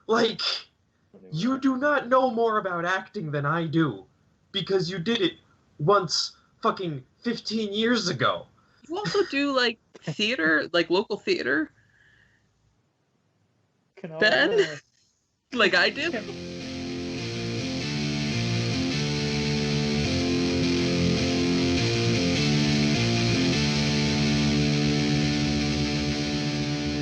Like, you do not know more about acting than I do, because you did it once fucking 15 years ago. You also do, like, theater, like local theater, Ben? Like I did?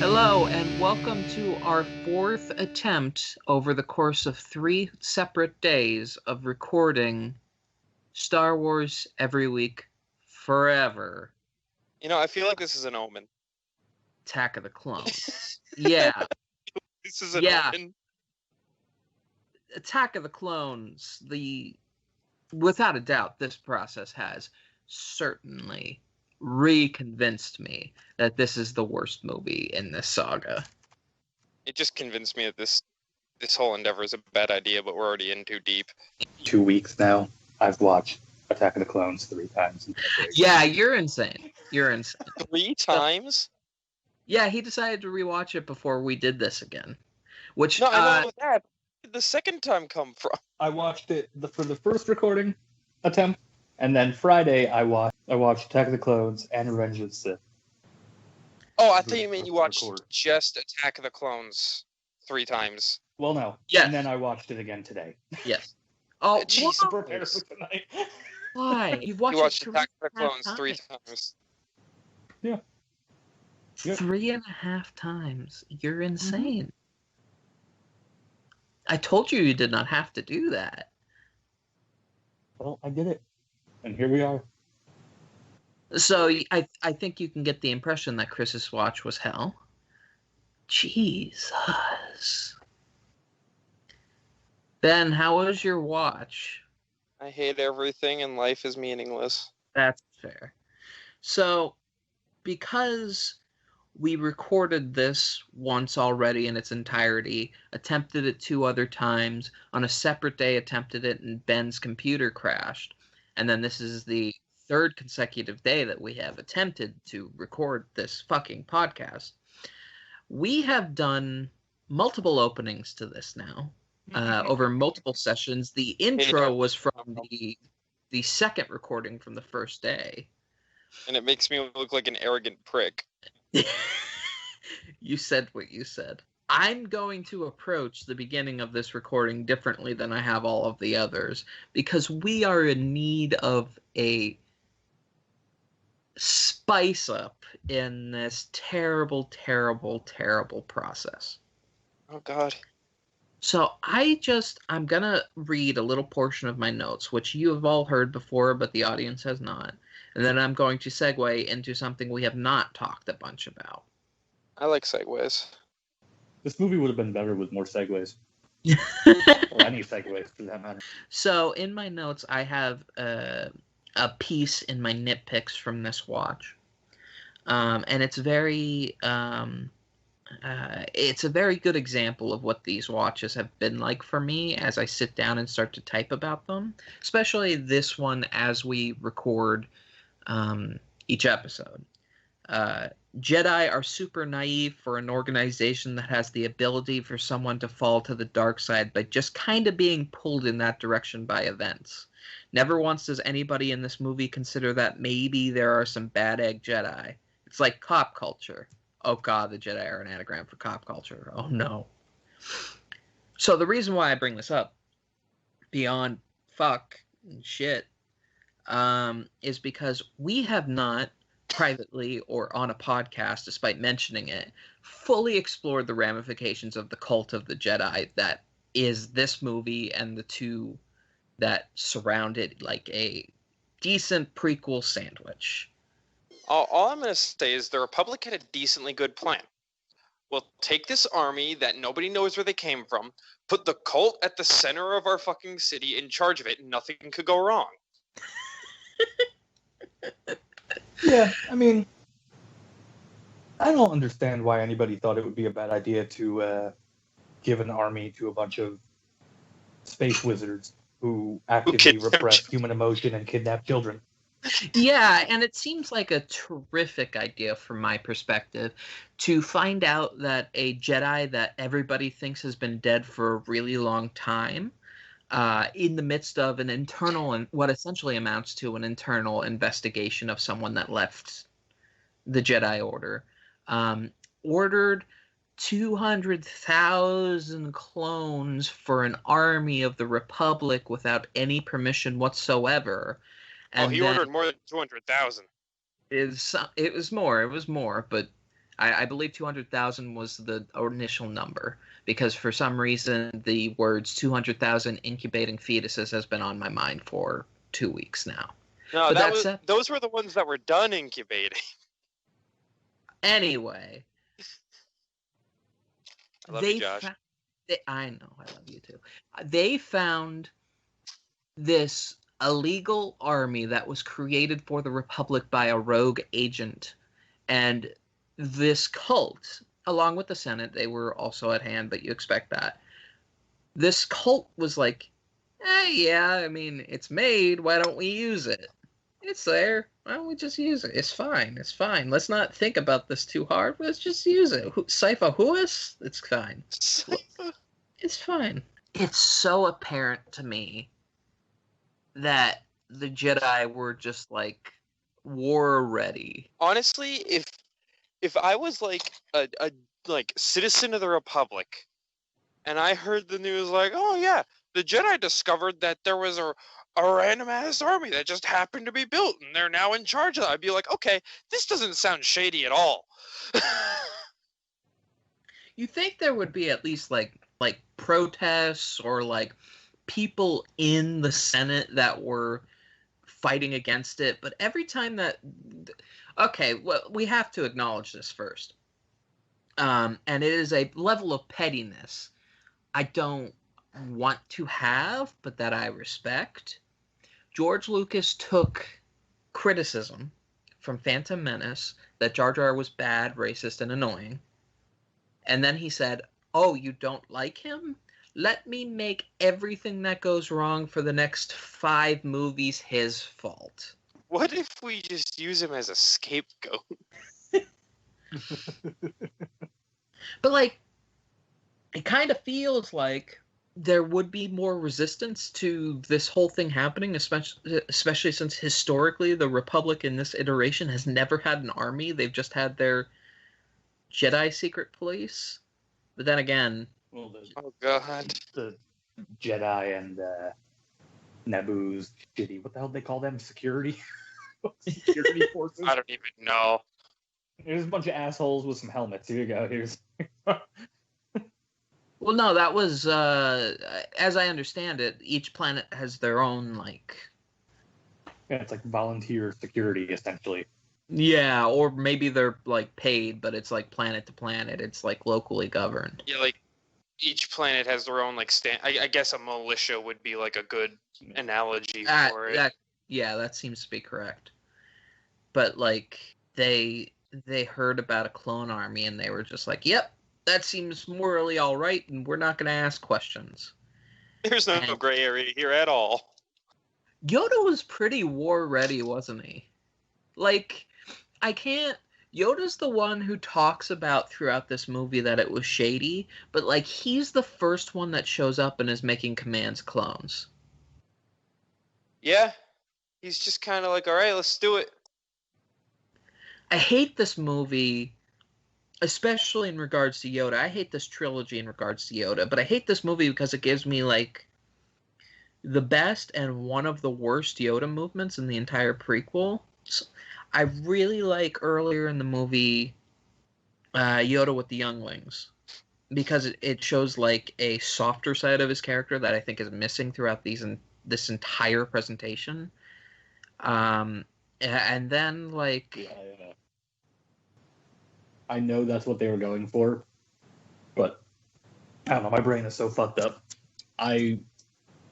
Hello, and welcome to our fourth attempt over the course of 3 separate days of recording Star Wars Every Week Forever. You know, I feel like this is an omen. Attack of the Clones. Yeah. This is an omen. Attack of the Clones, without a doubt, this process has certainly reconvinced me that this is the worst movie in this saga. It just convinced me that this whole endeavor is a bad idea, but we're already in too deep. 2 weeks now, I've watched Attack of the Clones 3 times. Yeah, you're insane. You're insane. 3 times? Yeah, he decided to rewatch it before we did this again. Which, no, I know that. Where did the second time come from? I watched it for the first recording attempt, and then Friday I watched Attack of the Clones and Revenge of the Sith. Oh, I thought you mean you watched just Attack of the Clones 3 times. Well, no. Yes. And then I watched it again today. Yes. Oh, jeez. To prepare for tonight. Why? You watched Attack of the Clones 3 times. Yeah. 3.5 times. You're insane. I told you did not have to do that. Well, I did it. And here we are. So I think you can get the impression that Chris's watch was hell. Jesus. Ben, how was your watch? I hate everything and life is meaningless. That's fair. So, because we recorded this once already in its entirety, attempted it 2 other times, on a separate day attempted it and Ben's computer crashed, and then this is the 3rd consecutive day that we have attempted to record this fucking podcast. We have done multiple openings to this now, over multiple sessions. The intro was from the second recording from the first day. And it makes me look like an arrogant prick. You said what you said. I'm going to approach the beginning of this recording differently than I have all of the others, because we are in need of a spice up in this terrible, terrible, terrible process. Oh, God. So I'm going to read a little portion of my notes, which you have all heard before, but the audience has not. And then I'm going to segue into something we have not talked a bunch about. I like segues. This movie would have been better with more segues. Or any segues, for that matter. So, in my notes, I have a piece in my nitpicks from this watch. And it's it's a very good example of what these watches have been like for me as I sit down and start to type about them. Especially this one as we record each episode. Jedi are super naive for an organization that has the ability for someone to fall to the dark side by just kind of being pulled in that direction by events. Never once does anybody in this movie consider that maybe there are some bad egg Jedi. It's like cop culture. Oh God, the Jedi are an anagram for cop culture. Oh no. So the reason why I bring this up, beyond fuck and shit, is because we have not, privately or on a podcast, despite mentioning it, fully explored the ramifications of the cult of the Jedi that is this movie and the 2 that surround it like a decent prequel sandwich. All I'm going to say is the Republic had a decently good plan. We'll take this army that nobody knows where they came from, put the cult at the center of our fucking city in charge of it, and nothing could go wrong. Yeah, I mean, I don't understand why anybody thought it would be a bad idea to give an army to a bunch of space wizards who actively repress human emotion and kidnap children. Yeah, and it seems like a terrific idea from my perspective to find out that a Jedi that everybody thinks has been dead for a really long time, in the midst of an internal and what essentially amounts to an internal investigation of someone that left the Jedi Order, ordered 200,000 clones for an army of the Republic without any permission whatsoever. And he ordered more than 200,000. It was more, but I believe 200,000 was the initial number, because for some reason the words 200,000 incubating fetuses has been on my mind for 2 weeks now. No, those were the ones that were done incubating. Anyway. I love you, Josh. I know, I love you too. They found this illegal army that was created for the Republic by a rogue agent, and this cult, along with the Senate, they were also at hand, but you expect that. This cult was like, yeah, I mean, it's made, why don't we use it? It's there, why don't we just use it? It's fine, let's not think about this too hard, let's just use it. Sypha Huas? It's fine. It's fine. It's so apparent to me that the Jedi were just like war ready. Honestly, if I was like a citizen of the Republic, and I heard the news like, oh yeah, the Jedi discovered that there was a random ass army that just happened to be built, and they're now in charge of it, I'd be like, okay, this doesn't sound shady at all. You think there would be at least like protests or like people in the Senate that were fighting against it, but every time that, okay, well, we have to acknowledge this first, and it is a level of pettiness I don't want to have, but that I respect. George Lucas took criticism from Phantom Menace that Jar Jar was bad, racist, and annoying, and then he said, oh, you don't like him? Let me make everything that goes wrong for the next 5 movies his fault. What if we just use him as a scapegoat? But, like, it kind of feels like there would be more resistance to this whole thing happening, especially since historically the Republic in this iteration has never had an army. They've just had their Jedi secret police. But then again... Well, oh, God. The Jedi and Naboo's shitty... What the hell do they call them? Security? Security forces? I don't even know. There's a bunch of assholes with some helmets. Here you go. Here's... Well, no, that was... as I understand it, each planet has their own, like... Yeah, it's like volunteer security, essentially. Yeah, or maybe they're, like, paid, but it's, like, planet to planet. It's, like, locally governed. Yeah, like, each planet has their own, like, I guess a militia would be, like, a good analogy for it. That seems to be correct. But, like, they heard about a clone army, and they were just like, yep, that seems morally all right, and we're not going to ask questions. There's no gray area here at all. Yoda was pretty war ready, wasn't he? Like, Yoda's the one who talks about throughout this movie that it was shady, but, like, he's the first one that shows up and is making commands clones. Yeah. He's just kind of like, all right, let's do it. I hate this movie, especially in regards to Yoda. I hate this trilogy in regards to Yoda, but I hate this movie because it gives me, like, the best and one of the worst Yoda movements in the entire prequel. I really like earlier in the movie Yoda with the younglings, because it shows like a softer side of his character that I think is missing throughout this entire presentation. And then like... Yeah. I know that's what they were going for, but I don't know, my brain is so fucked up. I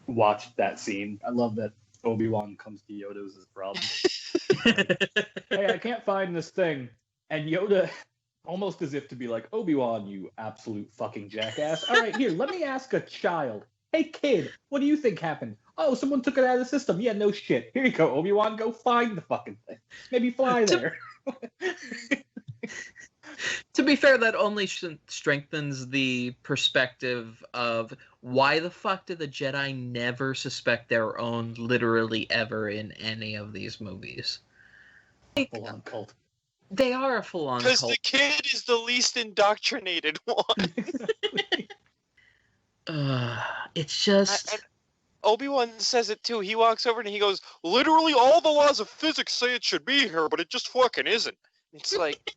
watched that scene. I love that Obi-Wan comes to Yoda's problem. Hey, I can't find this thing. And Yoda, almost as if to be like, Obi-Wan, you absolute fucking jackass. All right, here, let me ask a child. Hey, kid, what do you think happened? Oh, someone took it out of the system. Yeah, no shit. Here you go, Obi-Wan. Go find the fucking thing. Maybe fly there. To be fair, that only strengthens the perspective of why the fuck did the Jedi never suspect their own literally ever in any of these movies? Like, Full-on cult. they are a full-on Because cult. the kid is the least indoctrinated one. It's just... And Obi-Wan says it too. He walks over and he goes, literally all the laws of physics say it should be here, but it just fucking isn't. It's like,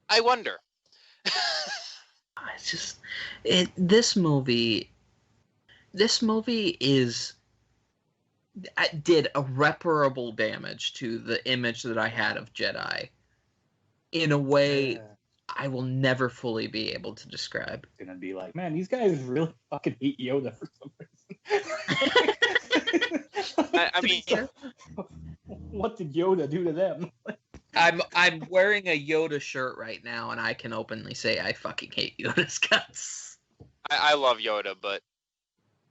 I wonder. It's just... This movie is... did irreparable damage to the image that I had of Jedi in a way I will never fully be able to describe. It's gonna be like, man, these guys really fucking hate Yoda for some reason. I mean, what did Yoda do to them? I'm wearing a Yoda shirt right now, and I can openly say I fucking hate Yoda's guts. I love Yoda, but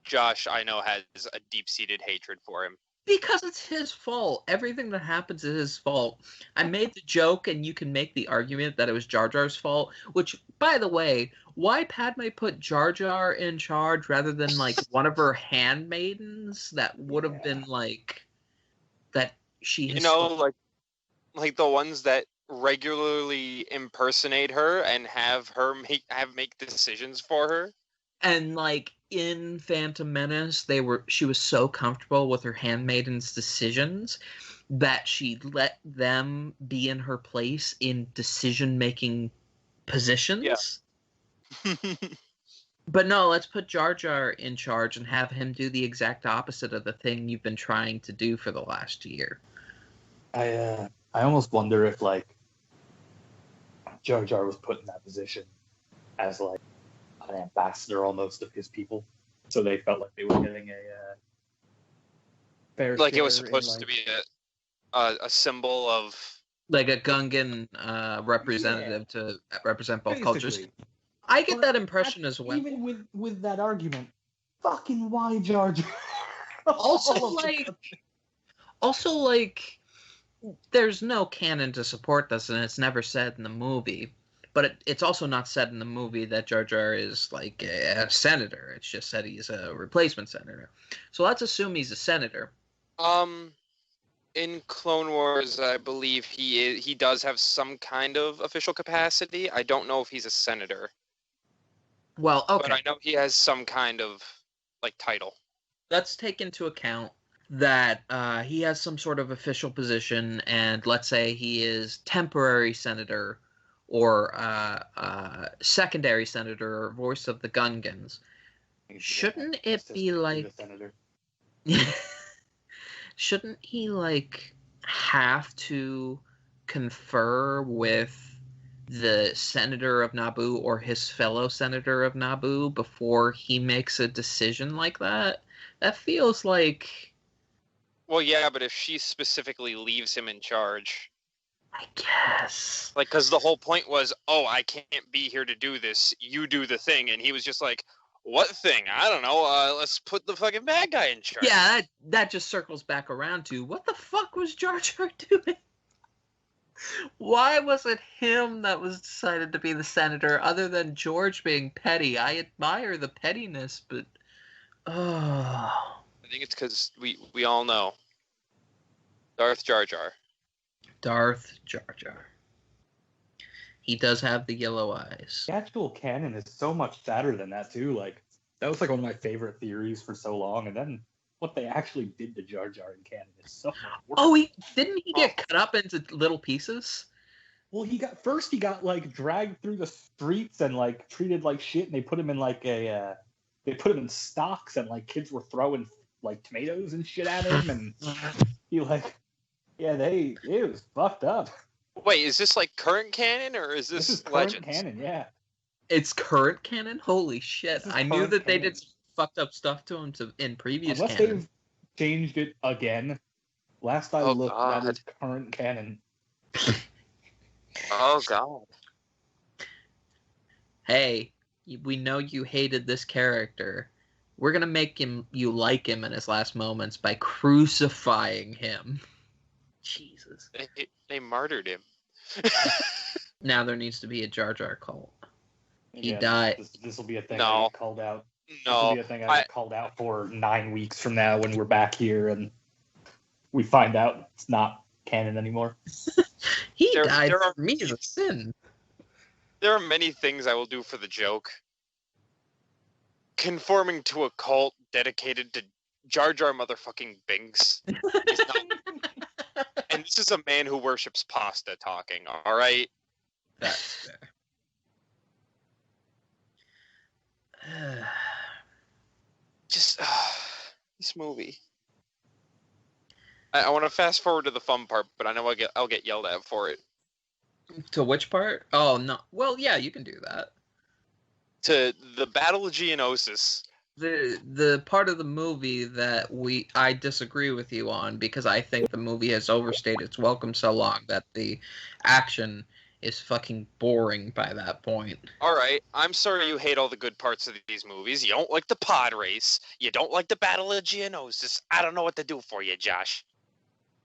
Josh, I know, has a deep-seated hatred for him. Because it's his fault. Everything that happens is his fault. I made the joke, and you can make the argument that it was Jar Jar's fault, which, by the way, why Padme put Jar Jar in charge rather than, like, one of her handmaidens that would have been, like, that she has... You know, like the ones that regularly impersonate her and have her make decisions for her. And, like, in Phantom Menace, she was so comfortable with her handmaiden's decisions that she let them be in her place in decision-making positions. Yeah. But no, let's put Jar Jar in charge and have him do the exact opposite of the thing you've been trying to do for the last year. I almost wonder if, like, Jar Jar was put in that position as, like, an ambassador almost of his people, so they felt like they were getting a fair Like it was share in, supposed like, to be a symbol of, Like a Gungan representative to represent both cultures. basically. I get But that impression as well. Even with that argument, fucking why Jar Jar? Also, like, there's no canon to support this, and it's never said in the movie. But it's also not said in the movie that Jar Jar is, like, a senator. It's just said he's a replacement senator. So let's assume he's a senator. in Clone Wars, I believe he does have some kind of official capacity. I don't know if he's a senator. Well, okay. But I know he has some kind of, like, title. Let's take into account that he has some sort of official position, and let's say he is temporary senator or secondary senator or voice of the Gungans. Shouldn't it be like... Shouldn't he, like, have to confer with the senator of Naboo or his fellow senator of Naboo before he makes a decision like that? That feels like... Well, yeah, but if she specifically leaves him in charge... I guess. Like, because the whole point was, oh, I can't be here to do this. You do the thing. And he was just like, what thing? I don't know. Let's put the fucking bad guy in charge. Yeah, that just circles back around to, what the fuck was Jar Jar doing? Why was it him that was decided to be the senator, other than George being petty? I admire the pettiness, but... Oh... I think it's because we all know. Darth Jar Jar. Darth Jar Jar. He does have the yellow eyes. The actual canon is so much sadder than that too. Like, that was like one of my favorite theories for so long, and then what they actually did to Jar Jar in canon is so much worse. Oh, didn't he get cut up into little pieces? Well, he got like dragged through the streets and like treated like shit, and they put him in like they put him in stocks, and like kids were throwing like tomatoes and shit at him, and he like, yeah, it was fucked up. Wait, is this like current canon or is this is current Legends? canon, yeah. It's current canon? Holy shit. I knew that they did some fucked up stuff to him in previous Unless canon. they've changed it again. Last I looked, God. that is current canon. Oh god. Hey, we know you hated this character. We're gonna make you like him in his last moments by crucifying him. Jesus. They martyred him. Now there needs to be a Jar Jar cult. He Again, died. This will be a thing No. I get called out. This will No, be a thing I get called out for 9 weeks from now when we're back here and we find out it's not canon anymore. He died for me as a sin. there are many things I will do for the joke. Conforming to a cult dedicated to Jar Jar motherfucking Binks is not. And this is a man who worships pasta talking, alright? That's fair. Just, this movie. I want to fast forward to the fun part, but I know I'll get yelled at for it. To which part? Oh, no. Well, yeah, you can do that. To the Battle of Geonosis. The part of the movie that I disagree with you on, because I think the movie has overstayed its welcome so long that the action is fucking boring by that point. Alright, I'm sorry you hate all the good parts of these movies. You don't like the pod race. You don't like the Battle of Geonosis. I don't know what to do for you, Josh.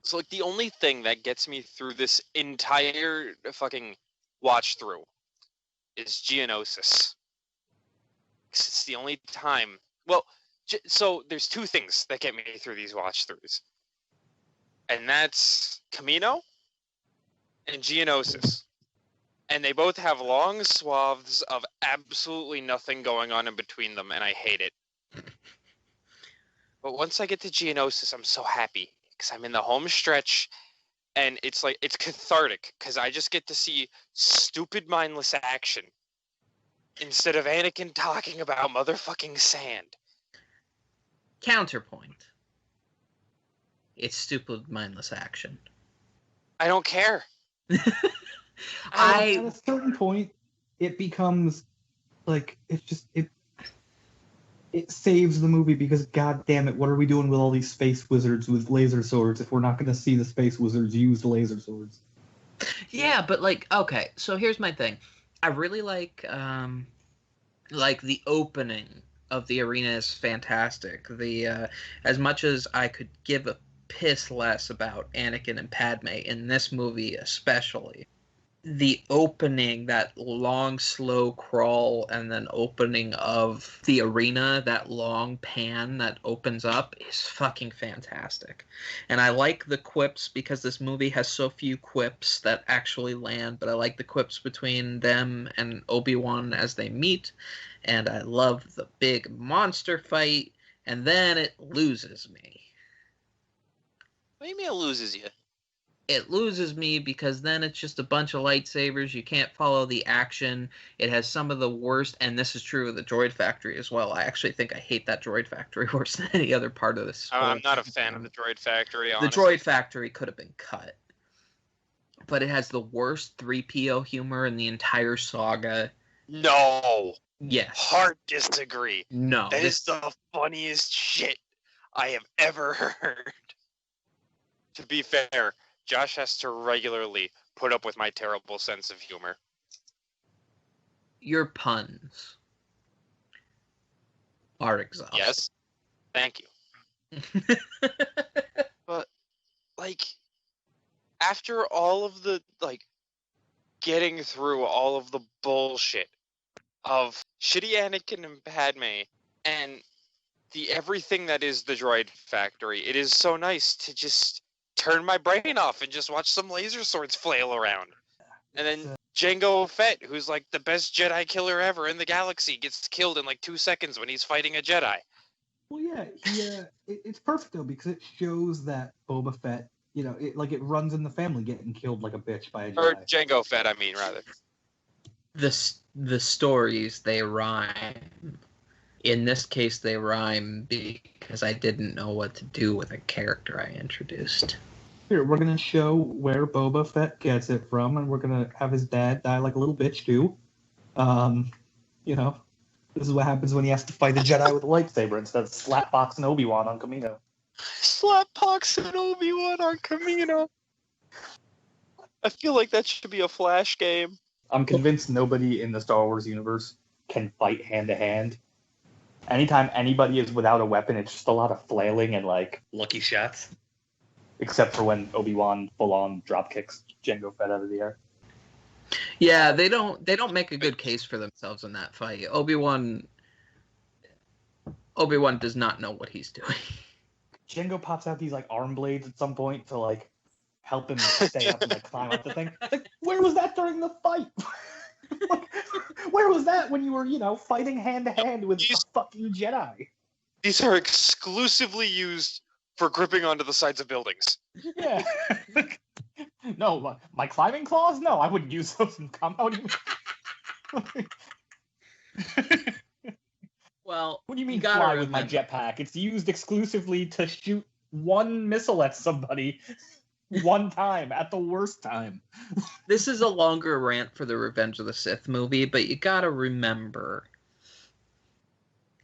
So, like, the only thing that gets me through this entire fucking watch through is Geonosis. 'Cause it's the only time. Well, so there's two things that get me through these watch throughs, and that's Camino and Geonosis. And they both have long swaths of absolutely nothing going on in between them, and I hate it. But once I get to Geonosis, I'm so happy. Because I'm in the home stretch, and it's like, it's cathartic, because I just get to see stupid, mindless action instead of Anakin talking about motherfucking sand. Counterpoint. It's stupid, mindless action. I don't care. At a certain point, it becomes like it saves the movie because, god damn it, what are we doing with all these space wizards with laser swords if we're not going to see the space wizards use the laser swords? Yeah, but like, okay, so here's my thing. I really like the opening of the arena is fantastic. The as much as I could give a piss less about Anakin and Padme in this movie especially, the opening, that long slow crawl and then opening of the arena, that long pan that opens up, is fucking fantastic. And I like the quips because this movie has so few quips that actually land, but I like the quips between them and Obi-Wan as they meet, and I love the big monster fight, and then it loses me. What do you mean it loses you? It loses me because then it's just a bunch of lightsabers. You can't follow the action. It has some of the worst, and this is true of the Droid Factory as well. I actually think I hate that Droid Factory worse than any other part of this. I'm not a fan of the Droid Factory, honestly. The Droid Factory could have been cut. But it has the worst 3PO humor in the entire saga. No! Yes. Hard disagree. No. That is the funniest shit I have ever heard. To be fair, Josh has to regularly put up with my terrible sense of humor. Your puns are exhausting. Yes. Thank you. But, like, after all of the, like, getting through all of the bullshit of shitty Anakin and Padme and the everything that is the Droid Factory, it is so nice to just turn my brain off and just watch some laser swords flail around. And then Jango Fett, who's like the best Jedi killer ever in the galaxy, gets killed in like 2 seconds when he's fighting a Jedi. Well, yeah, it's perfect though because it shows that Boba Fett, it runs in the family getting killed like a bitch by a Jedi. Or Jango Fett, I mean, rather. The stories, they rhyme. In this case, they rhyme because I didn't know what to do with a character I introduced. Here, we're going to show where Boba Fett gets it from, and we're going to have his dad die like a little bitch, too. This is what happens when he has to fight a Jedi with a lightsaber instead of slapboxing Obi-Wan on Camino. Slapboxing Obi-Wan on Camino. I feel like that should be a Flash game. I'm convinced nobody in the Star Wars universe can fight hand-to-hand anytime anybody is without a weapon, it's just a lot of flailing and like lucky shots. Except for when Obi-Wan full-on drop kicks Jango Fett out of the air. Yeah, they don't make a good case for themselves in that fight. Obi-Wan does not know what he's doing. Jango pops out these like arm blades at some point to like help him stay up and like climb up the thing. Like, where was that during the fight? Where was that when you were, fighting hand to hand with a fucking Jedi? These are exclusively used for gripping onto the sides of buildings. Yeah. No, my climbing claws? No, I wouldn't use those in combat. Well, what do you mean fly with my jetpack? It's used exclusively to shoot one missile at somebody one time at the worst time. This is a longer rant for the Revenge of the Sith movie, but you gotta remember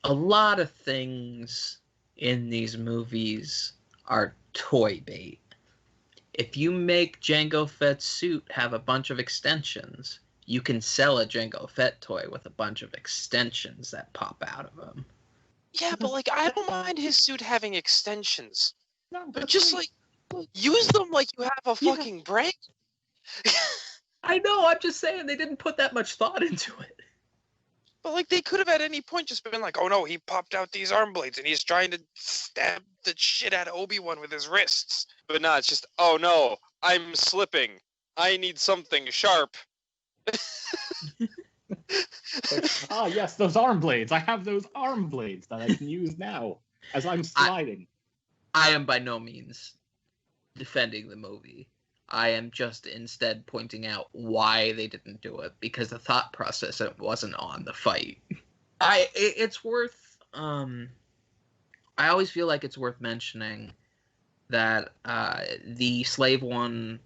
a lot of things in these movies are toy bait. If you make Jango Fett's suit have a bunch of extensions, you can sell a Jango Fett toy with a bunch of extensions that pop out of him. Yeah, but like I don't mind his suit having extensions. No, but just like use them like you have a fucking brain. I know, I'm just saying they didn't put that much thought into it. But like they could have at any point just been like, oh no, he popped out these arm blades and he's trying to stab the shit out of Obi-Wan with his wrists. But no, it's just, oh no, I'm slipping. I need something sharp. Yes, those arm blades. I have those arm blades that I can use now as I'm sliding. I am by no means defending the movie. I am just instead pointing out why they didn't do it, because the thought process wasn't on the fight. It's worth I always feel like it's worth mentioning that the Slave One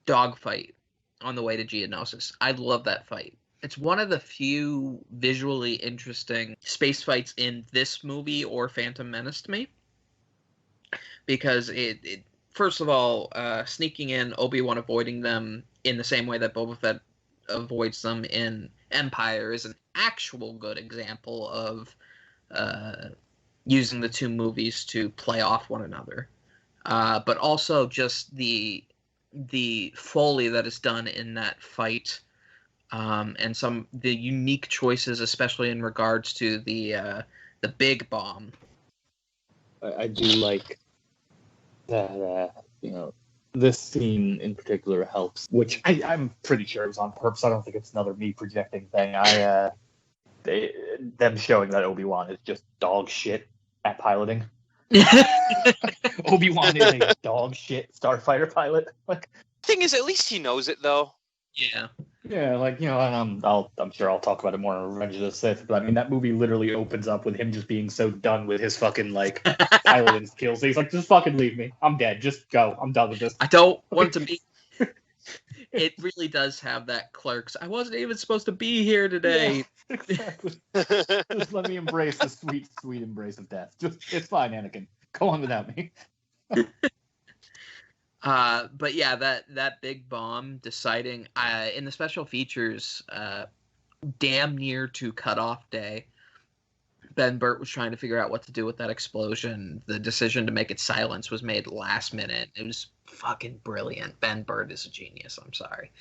dogfight on the way to Geonosis, I love that fight. It's one of the few visually interesting space fights in this movie or Phantom Menace to me, because it first of all, sneaking in, Obi-Wan avoiding them in the same way that Boba Fett avoids them in Empire is an actual good example of using the two movies to play off one another. But also just the foley that is done in that fight, and the unique choices, especially in regards to the big bomb. I do like that, this scene in particular helps, which I'm pretty sure it was on purpose. I don't think it's another me projecting thing. Them showing that Obi-Wan is just dog shit at piloting. Obi-Wan is a dog shit starfighter pilot. Thing is, at least he knows it, though. Yeah. Yeah, and I'm sure I'll talk about it more in Revenge of the Sith, but I mean, that movie literally opens up with him just being so done with his fucking, piloting skills. He's like, just fucking leave me. I'm dead. Just go. I'm done with this. I don't want to be... It really does have that Clerks. I wasn't even supposed to be here today. Yeah, exactly. Just let me embrace the sweet, sweet embrace of death. It's fine, Anakin. Go on without me. But yeah, that big bomb deciding in the special features, damn near to cutoff day, Ben Burtt was trying to figure out what to do with that explosion. The decision to make it silence was made last minute. It was fucking brilliant. Ben Burtt is a genius. I'm sorry.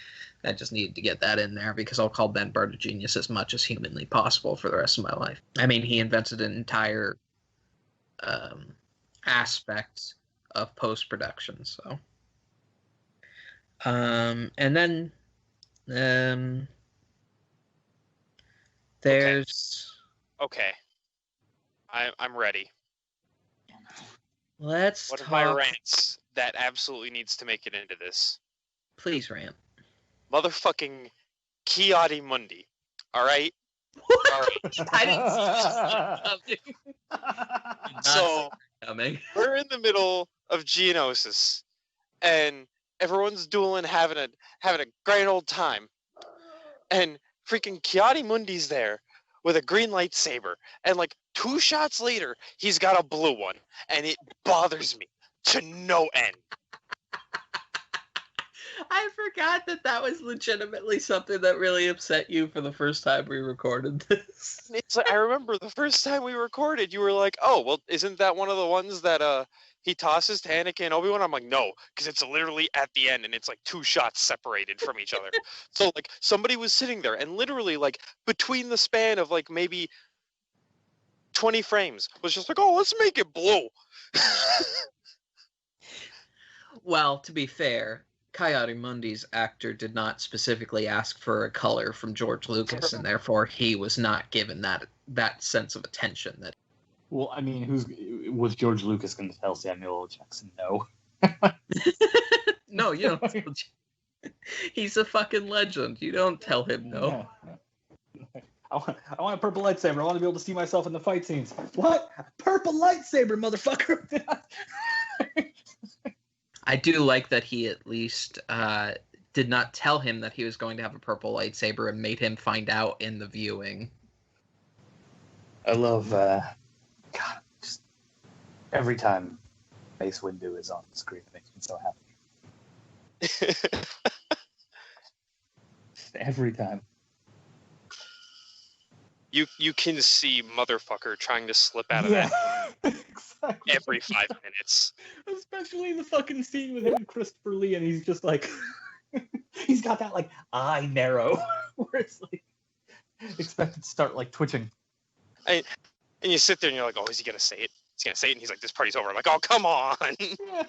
I just needed to get that in there because I'll call Ben Burtt a genius as much as humanly possible for the rest of my life. I mean, he invented an entire aspect of post-production, so... and then there's... Okay. I'm ready. Let's What talk... are my rants that absolutely needs to make it into this? Please rant. Motherfucking Kiadi Mundi. Alright? Alright. I didn't see this coming. So, coming. We're in the middle of Geonosis, and everyone's dueling, having a great old time. And freaking Kiadi Mundi's there with a green lightsaber, and 2 shots later, he's got a blue one, and it bothers me to no end. I forgot that was legitimately something that really upset you for the first time we recorded this. It's like, I remember the first time we recorded, you were like, "Oh, well, isn't that one of the ones that he tosses to Anakin and Obi-Wan?" I'm like, "No, because it's literally at the end, and it's like 2 shots separated from each other." So like somebody was sitting there, and literally like between the span of like maybe 20 frames was just like, "Oh, let's make it blue." Well, to be fair, Coyote Mundi's actor did not specifically ask for a color from George Lucas, and therefore he was not given that sense of attention. That Well, I mean, was George Lucas going to tell Samuel L. Jackson no? No, you don't. He's a fucking legend. You don't tell him no. Yeah. I want a purple lightsaber. I want to be able to see myself in the fight scenes. What? Purple lightsaber, motherfucker! I do like that he at least did not tell him that he was going to have a purple lightsaber and made him find out in the viewing. I love, God, just every time Mace Windu is on the screen, it makes me so happy. Every time. You can see motherfucker trying to slip out of that Exactly. every 5 minutes. Especially the fucking scene with him and Christopher Lee, and he's just like, he's got that like eye narrow, where it's like expected to start like twitching. And you sit there and you're like, "Oh, is he gonna say it? He's gonna say it," and he's like, "This party's over." I'm like, "Oh, come on." Yeah,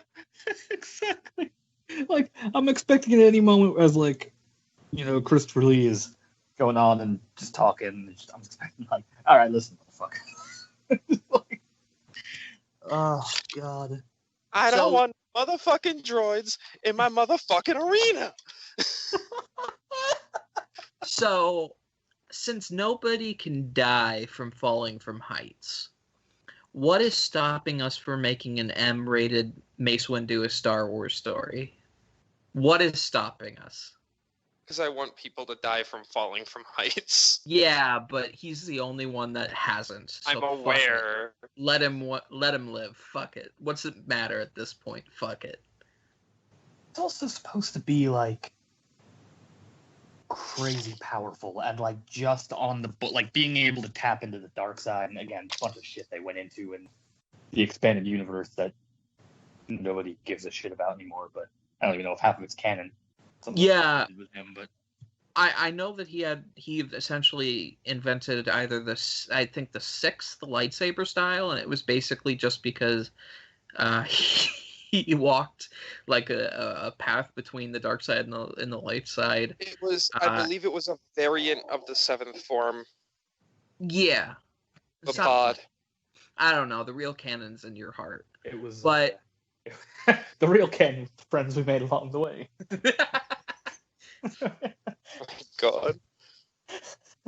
exactly. Like I'm expecting at any moment as like, Christopher Lee is going on and just talking. And I'm expecting like, all right, listen, motherfucker. Like, oh God. I don't want motherfucking droids in my motherfucking arena. So, since nobody can die from falling from heights, what is stopping us from making an M-rated Mace Windu a Star Wars story? What is stopping us? Because I want people to die from falling from heights. Yeah, but he's the only one that hasn't. So I'm aware. Let him live. Fuck it. What's it matter at this point? Fuck it. It's also supposed to be like crazy powerful and like just on the like being able to tap into the dark side. And again, a bunch of shit they went into in the expanded universe that nobody gives a shit about anymore. But I don't even know if half of it's canon. Yeah, with him, but I know that he essentially invented either the 6th lightsaber style, and it was basically just because he walked like a path between the dark side and the light side. It was, I believe, it was a variant of the 7th form. Yeah, The pod. I don't know. The real canon's in your heart. it was, but the real canon friends we made along the way. Oh my God.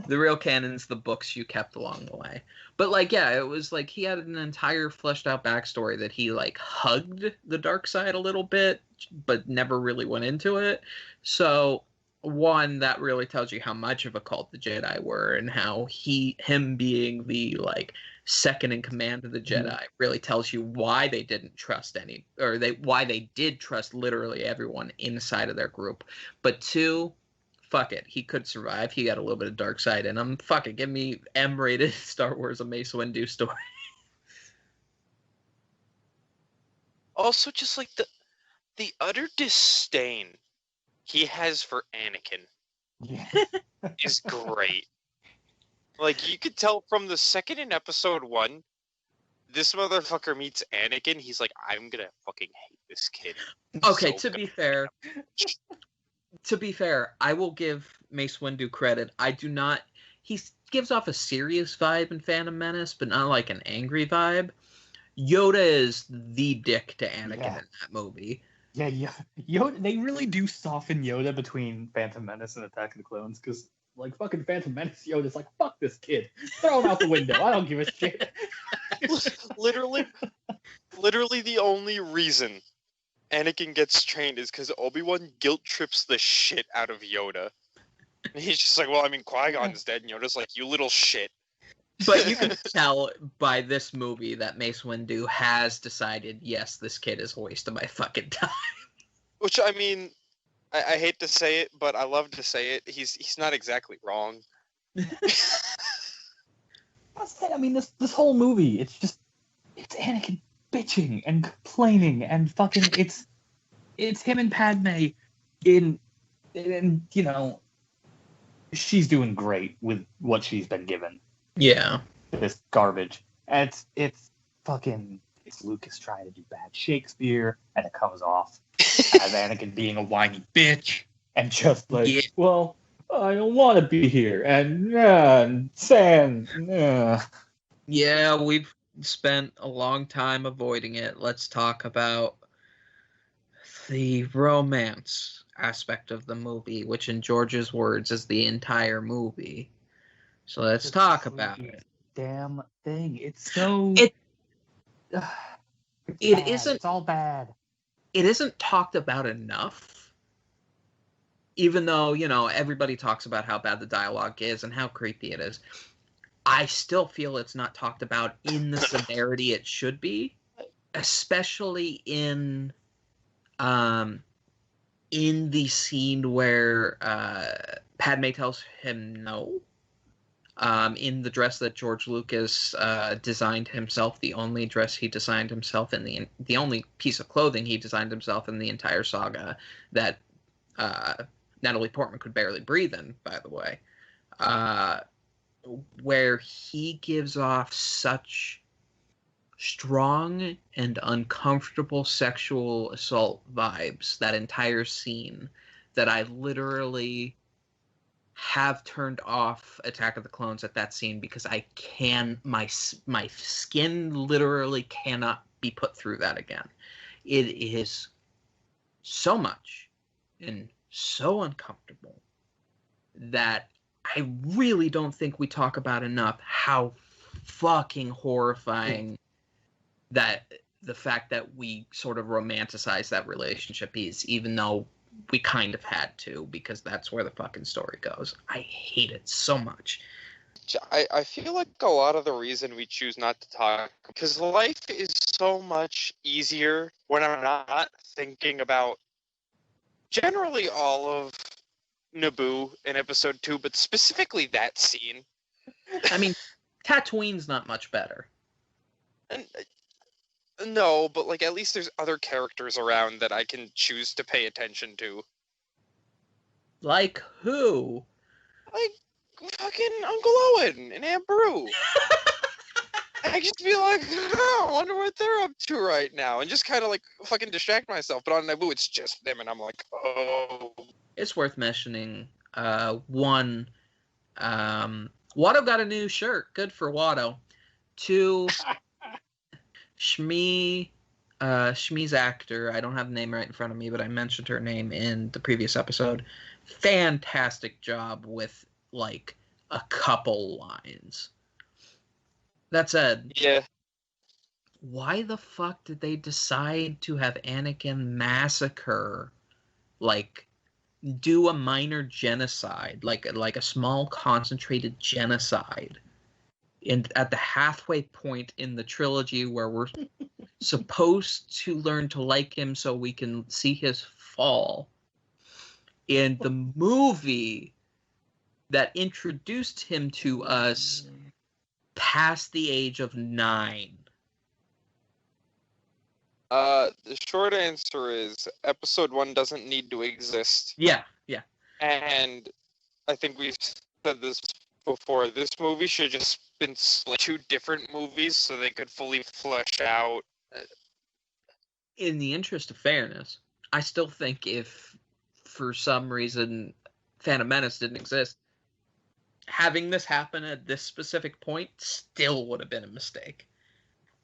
The real canon's the books you kept along the way. But like, yeah, it was like he had an entire fleshed out backstory that he like hugged the dark side a little bit, but never really went into it. So one, that really tells you how much of a cult the Jedi were, and how him being the like second in command of the Jedi really tells you why they didn't trust why they did trust literally everyone inside of their group. But two, fuck it, he could survive. He got a little bit of dark side in him. Fuck it, give me M-rated Star Wars: A Mace Windu story. Also, just like the utter disdain he has for Anakin is great. Like, you could tell from the second in episode 1, this motherfucker meets Anakin, he's like, I'm gonna fucking hate this kid. Okay, to be fair, I will give Mace Windu credit. He gives off a serious vibe in Phantom Menace, but not like an angry vibe. Yoda is the dick to Anakin in that movie. Yeah. Yoda, they really do soften Yoda between Phantom Menace and Attack of the Clones, because like fucking Phantom Menace, Yoda's like, fuck this kid, throw him out the window. I don't give a shit. literally the only reason Anakin gets trained is because Obi-Wan guilt trips the shit out of Yoda. And he's just like, well, I mean, Qui-Gon's dead, and Yoda's like, you little shit. But you can tell by this movie that Mace Windu has decided, yes, this kid is a waste of my fucking time. Which, I mean, I hate to say it, but I love to say it. He's not exactly wrong. I mean, this whole movie, it's Anakin bitching and complaining and fucking it's him and Padme in you know, she's doing great with what she's been given. Yeah. This garbage. And it's Lucas trying to do bad Shakespeare, and it comes off as Anakin being a whiny bitch and just like, Yeah. well, I don't want to be here, and Sam, Yeah, we've spent a long time avoiding it. Let's talk about the romance aspect of the movie, which in George's words is the entire movie. So let's talk about it. Damn thing. It's so It it's it bad. isn't It's all bad. it isn't talked about enough. Even though, everybody talks about how bad the dialogue is and how creepy it is. I still feel it's not talked about in the severity it should be, especially in the scene where Padme tells him no. In the dress that George Lucas designed himself, the only dress he designed himself in the only piece of clothing he designed himself in the entire saga that Natalie Portman could barely breathe in, by the way, where he gives off such strong and uncomfortable sexual assault vibes, that entire scene, that I literally have turned off Attack of the Clones at that scene because my skin literally cannot be put through that again. It is so much and so uncomfortable that I really don't think we talk about enough how fucking horrifying that the fact that we sort of romanticize that relationship is, even though we kind of had to, because that's where the fucking story goes. I hate it so much. I feel like a lot of the reason we choose not to talk, because life is so much easier when I'm not thinking about generally all of Naboo in episode 2, but specifically that scene. I mean, Tatooine's not much better. And no, but like at least there's other characters around that I can choose to pay attention to. Like who? Like fucking Uncle Owen and Aunt Beru. I just be like, oh, I wonder what they're up to right now, and just kind of like fucking distract myself. But on Naboo, it's just them, and I'm like, oh. It's worth mentioning. One, Watto got a new shirt. Good for Watto. Two, Shmi's actor. I don't have the name right in front of me, but I mentioned her name in the previous episode. Fantastic job with like a couple lines. That said, Yeah. why the fuck did they decide to have Anakin massacre, like, do a minor genocide, like a small concentrated genocide, at the halfway point in the trilogy where we're supposed to learn to like him so we can see his fall, in the movie that introduced him to us past the age of 9? The short answer is episode 1 doesn't need to exist. Yeah. And I think we've said this before. This movie should have just been split 2 different movies so they could fully flesh out. In the interest of fairness, I still think if for some reason Phantom Menace didn't exist, having this happen at this specific point still would have been a mistake.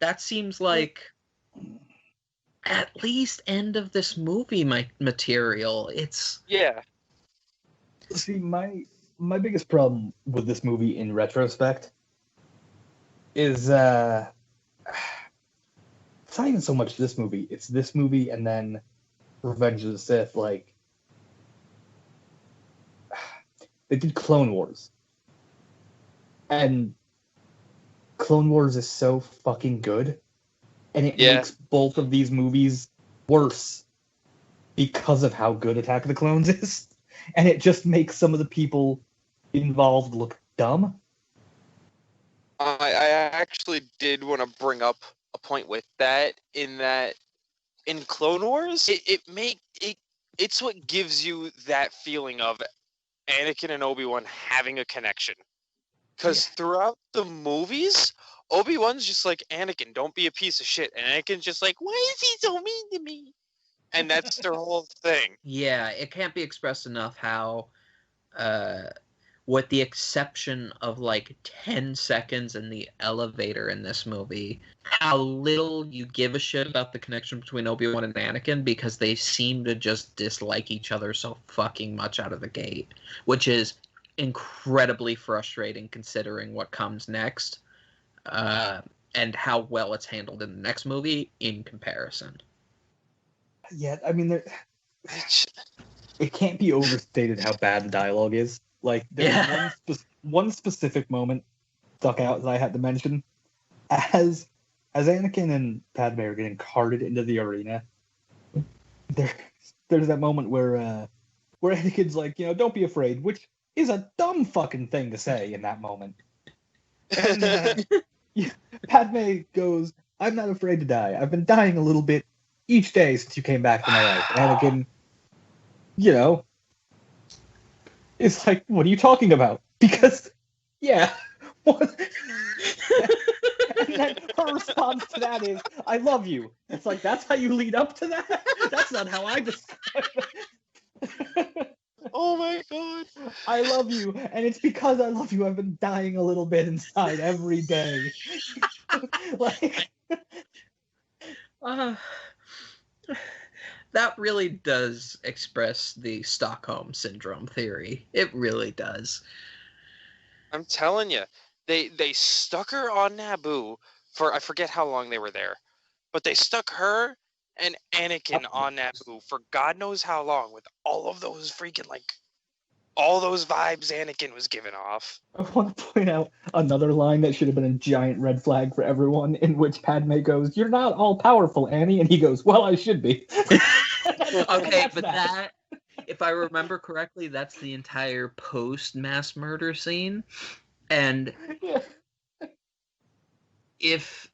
That seems like at least end of this movie material. Yeah. See, my biggest problem with this movie in retrospect is it's not even so much this movie. It's this movie and then Revenge of the Sith. Like, they did Clone Wars. And Clone Wars is so fucking good. And it makes both of these movies worse because of how good Attack of the Clones is, and it just makes some of the people involved look dumb. I actually did want to bring up a point with that, in Clone Wars, it's what gives you that feeling of Anakin and Obi-Wan having a connection. Because throughout the movies, Obi-Wan's just like, Anakin, don't be a piece of shit. And Anakin's just like, why is he so mean to me? And that's their whole thing. Yeah, it can't be expressed enough how, with the exception of like 10 seconds in the elevator in this movie, how little you give a shit about the connection between Obi-Wan and Anakin, because they seem to just dislike each other so fucking much out of the gate, which is incredibly frustrating considering what comes next, and how well it's handled in the next movie in comparison. Yeah, I mean, it can't be overstated how bad the dialogue is. Like, there's one specific moment stuck out that I had to mention. As Anakin and Padme are getting carted into the arena, there's that moment where Anakin's like, don't be afraid, which is a dumb fucking thing to say in that moment. And Padme goes, I'm not afraid to die. I've been dying a little bit each day since you came back to my life. Anakin, it's like, what are you talking about? Because, yeah. And then her response to that is, I love you. It's like, that's how you lead up to that? That's not how I describe it. Oh my god. I love you, and it's because I love you I've been dying a little bit inside every day. Like, that really does express the Stockholm Syndrome theory. It really does. I'm telling you, they stuck her on Naboo for, I forget how long they were there, but they stuck her and Anakin on Naboo for God knows how long, with all of those freaking, all those vibes Anakin was giving off. I want to point out another line that should have been a giant red flag for everyone, in which Padme goes, "You're not all powerful, Annie," and he goes, "Well, I should be." Okay, but that, if I remember correctly, that's the entire post-mass murder scene. And if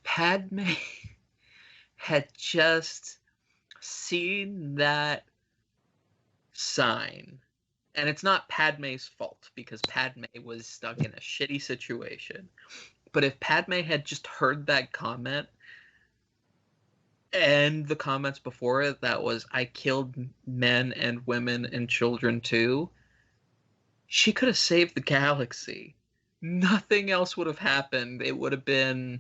Padme had just seen that sign, and it's not Padme's fault because Padme was stuck in a shitty situation, but if Padme had just heard that comment and the comments before it that was, I killed men and women and children too, she could have saved the galaxy. Nothing else would have happened. It would have been,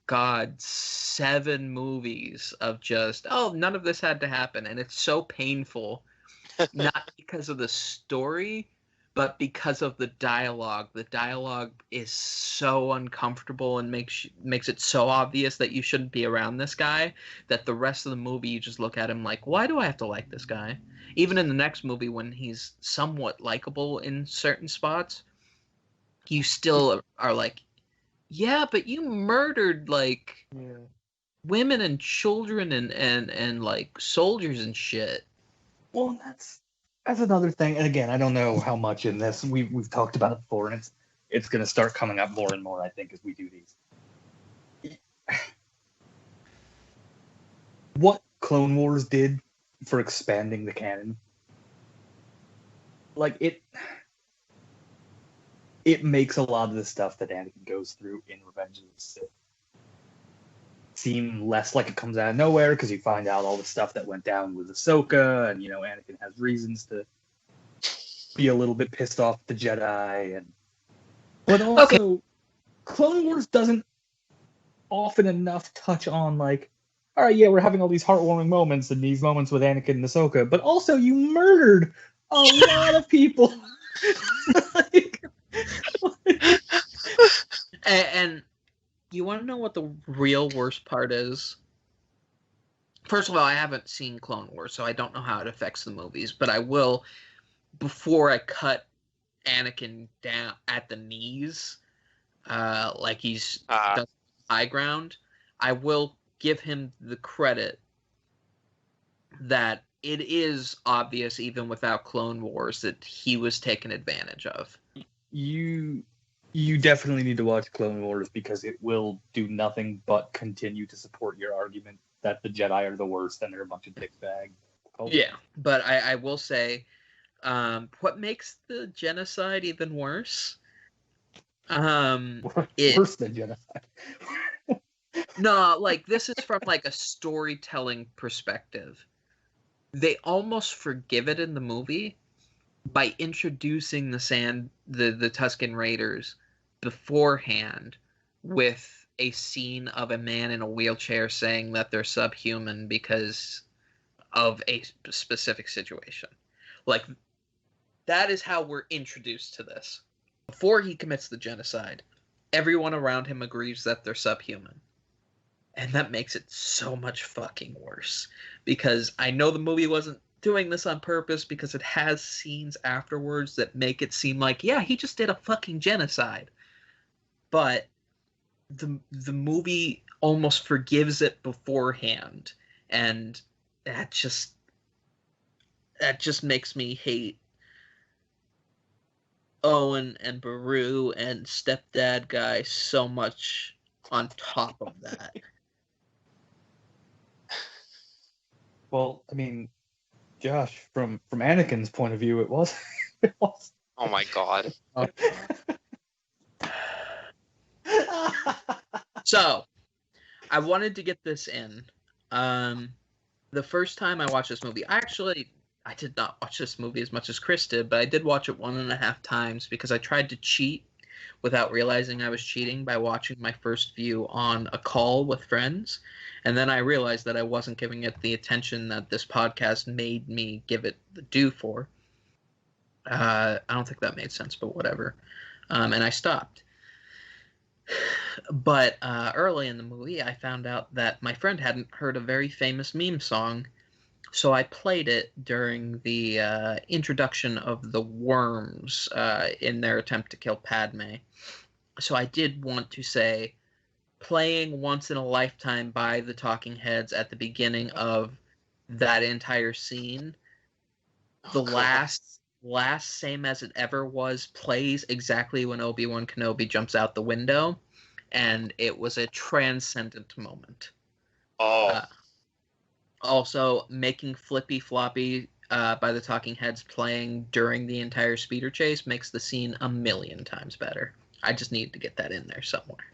God, 7 movies of just, none of this had to happen. And it's so painful, not because of the story, but because of the dialogue. The dialogue is so uncomfortable and makes it so obvious that you shouldn't be around this guy, that the rest of the movie you just look at him like, why do I have to like this guy? Even in the next movie, when he's somewhat likable in certain spots, you still are like, yeah, but you murdered women and children and like soldiers and shit. Well, that's another thing. And again, I don't know how much in this we've talked about it before, and it's going to start coming up more and more, I think, as we do these. What Clone Wars did for expanding the canon, it makes a lot of the stuff that Anakin goes through in Revenge of the Sith seem less like it comes out of nowhere, because you find out all the stuff that went down with Ahsoka, and Anakin has reasons to be a little bit pissed off at the Jedi, but also Clone Wars doesn't often enough touch on all right, yeah, we're having all these heartwarming moments and these moments with Anakin and Ahsoka, but also you murdered a lot of people. And you want to know what the real worst part is? First of all, I haven't seen Clone Wars, so I don't know how it affects the movies, but I will, before I cut Anakin down at the knees, like he's done high ground, I will give him the credit that it is obvious, even without Clone Wars, that he was taken advantage of. You definitely need to watch Clone Wars because it will do nothing but continue to support your argument that the Jedi are the worst and they're a bunch of dickbag. Yeah, but I will say, what makes the genocide even worse? Worse than genocide. No, like, this is from like a storytelling perspective. They almost forgive it in the movie by introducing the Tusken Raiders beforehand with a scene of a man in a wheelchair saying that they're subhuman because of a specific situation. Like, that is how we're introduced to this. Before he commits the genocide, everyone around him agrees that they're subhuman. And that makes it so much fucking worse. Because I know the movie wasn't doing this on purpose, because it has scenes afterwards that make it seem like, yeah, he just did a fucking genocide. But the movie almost forgives it beforehand. And that just makes me hate Owen and Beru and Stepdad Guy so much on top of that. Well, I mean, Josh, from Anakin's point of view, it was. Oh my god. So, I wanted to get this in. The first time I watched this movie, I did not watch this movie as much as Chris did, but I did watch it 1.5 times because I tried to cheat without realizing I was cheating by watching my first view on a call with friends. And then I realized that I wasn't giving it the attention that this podcast made me give it the due for. I don't think that made sense, but whatever. And I stopped. But early in the movie, I found out that my friend hadn't heard a very famous meme song, so I played it during the introduction of the worms in their attempt to kill Padme. So I did want to say, playing Once in a Lifetime by the Talking Heads at the beginning of that entire scene, the last Same As It Ever Was plays exactly when Obi-Wan Kenobi jumps out the window, and it was a transcendent moment. Also, making Flippy Floppy by the Talking Heads playing during the entire speeder chase makes the scene 1,000,000 times better. I just needed to get that in there somewhere.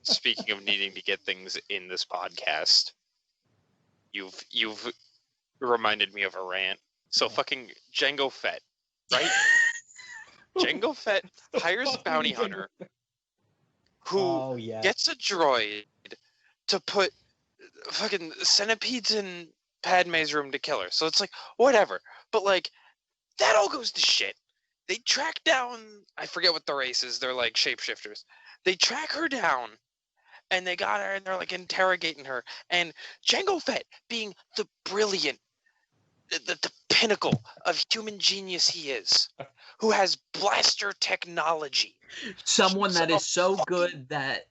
Speaking of needing to get things in this podcast, you've reminded me of a rant. So fucking Jango Fett, right? Jango Fett hires a bounty hunter who gets a droid to put fucking centipedes in Padme's room to kill her. So it's like, whatever. But like, that all goes to shit. They track down, I forget what the race is, they're like shapeshifters. They track her down, and they got her, and they're like interrogating her. And Jango Fett, being the brilliant, the pinnacle of human genius he is, who has blaster technology. Someone that is so good that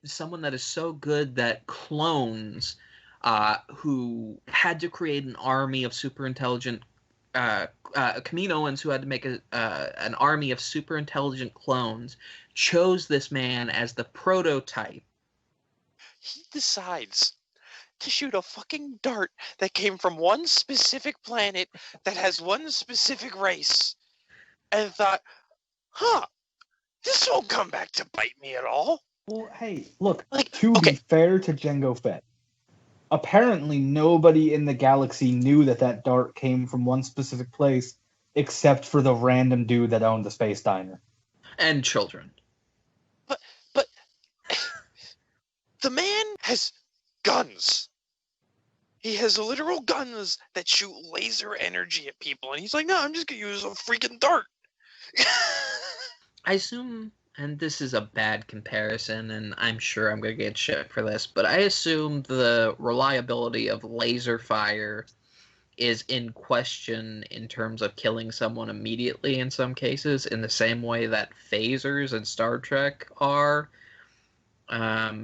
clones who had to create an army of super intelligent Kaminoans who had to make an army of super intelligent clones chose this man as the prototype. He decides to shoot a fucking dart that came from one specific planet that has one specific race, and thought, this won't come back to bite me at all. Well, hey, look, be fair to Jango Fett, apparently nobody in the galaxy knew that dart came from one specific place except for the random dude that owned the space diner. And children. But the man has guns. He has literal guns that shoot laser energy at people, and he's like, no, I'm just going to use a freaking dart. I assume, and this is a bad comparison, and I'm sure I'm going to get shit for this, but I assume the reliability of laser fire is in question in terms of killing someone immediately in some cases, in the same way that phasers in Star Trek are,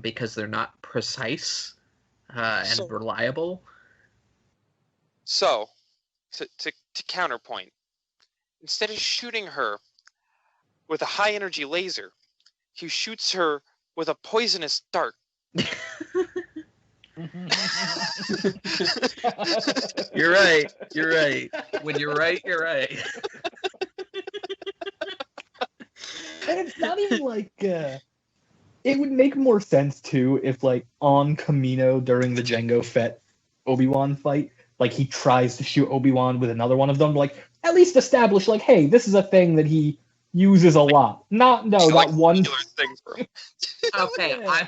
because they're not precise and reliable. So, to counterpoint, instead of shooting her with a high-energy laser, he shoots her with a poisonous dart. You're right. You're right. When you're right, you're right. And it's not even like it would make more sense too if like on Kamino during the Jango Fett Obi-Wan fight, like he tries to shoot Obi-Wan with another one of them, like at least establish like, hey, this is a thing that he uses a lot. Not one thing for him. Okay, Yeah.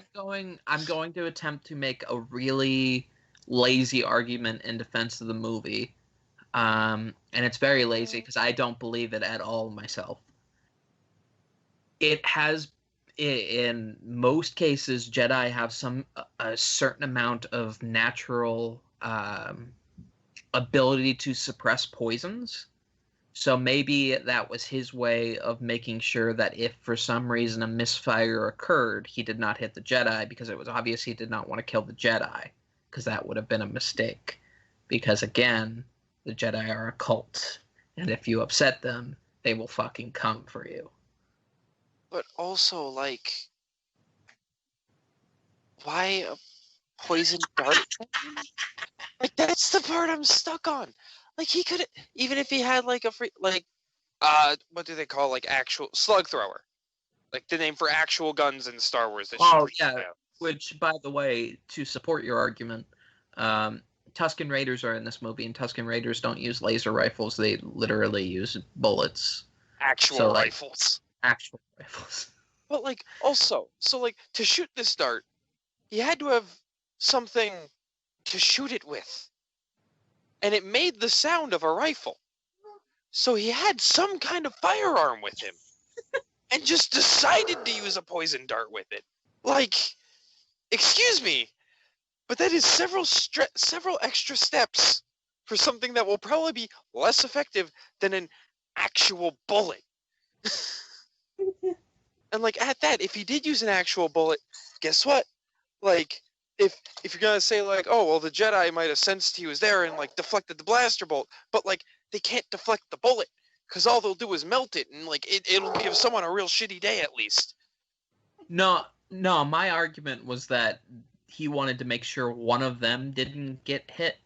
I'm going to attempt to make a really lazy argument in defense of the movie. And it's very lazy because I don't believe it at all myself. It has, in most cases, Jedi have a certain amount of natural ability to suppress poisons. So maybe that was his way of making sure that if for some reason a misfire occurred, he did not hit the Jedi, because it was obvious he did not want to kill the Jedi, because that would have been a mistake. Because again, the Jedi are a cult, and if you upset them, they will fucking come for you. But also, like, why a poison dart? Like, that's the part I'm stuck on. Like, he could, even if he had like a free, like, what do they call like actual slug thrower? Like the name for actual guns in Star Wars. That Yeah. Which, by the way, to support your argument, Tusken Raiders are in this movie, and Tusken Raiders don't use laser rifles. They literally use bullets. Actual rifles. Actual rifles. But, like, also, so, like, to shoot this dart, he had to have something to shoot it with. And it made the sound of a rifle. So he had some kind of firearm with him. And just decided to use a poison dart with it. Like, excuse me, but that is several extra steps for something that will probably be less effective than an actual bullet. And, like, at that, if he did use an actual bullet, guess what? Like, if you're gonna say, like, oh, well, the Jedi might have sensed he was there and, like, deflected the blaster bolt, but, like, they can't deflect the bullet, because all they'll do is melt it, and, like, it'll give someone a real shitty day, at least. No, my argument was that he wanted to make sure one of them didn't get hit.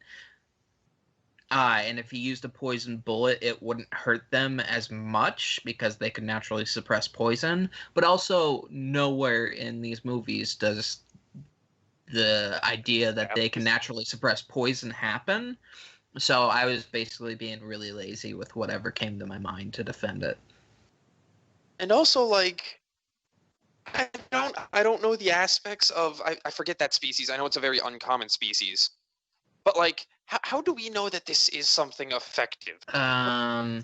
And if he used a poison bullet, it wouldn't hurt them as much because they could naturally suppress poison. But also, nowhere in these movies does the idea that they can naturally suppress poison happen. So I was basically being really lazy with whatever came to my mind to defend it. And also, like, I don't know the aspects of, I forget that species. I know it's a very uncommon species. But, like, how do we know that this is something effective? I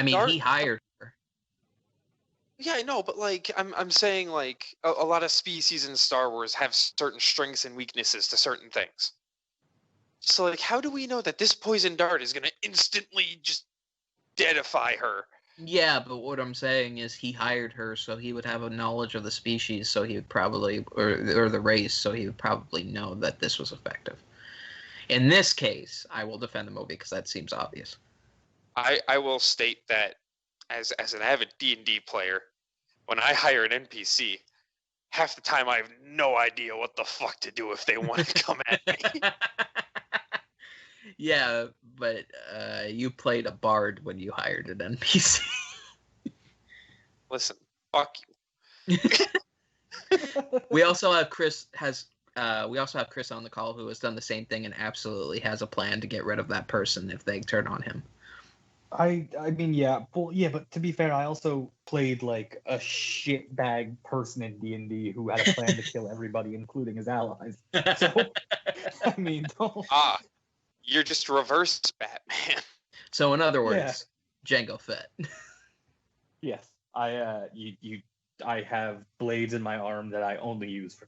mean, he hired her. Yeah, I know, but, like, I'm saying, like, a lot of species in Star Wars have certain strengths and weaknesses to certain things. So, like, how do we know that this poison dart is going to instantly just deadify her? Yeah, but what I'm saying is he hired her, so he would have a knowledge of the species, so he would probably, or the race, so he would probably know that this was effective. In this case, I will defend the movie because that seems obvious. I will state that as an avid D&D player, when I hire an NPC, half the time I have no idea what the fuck to do if they want to come at me. Yeah, but you played a bard when you hired an NPC. Listen, fuck you. We also have Chris on the call who has done the same thing and absolutely has a plan to get rid of that person if they turn on him. I mean, yeah, but to be fair, I also played like a shitbag person in D&D who had a plan to kill everybody, including his allies. So, I mean, don't. You're just reverse Batman. So, in other words, Jango Fett. Yes, I have blades in my arm that I only use for.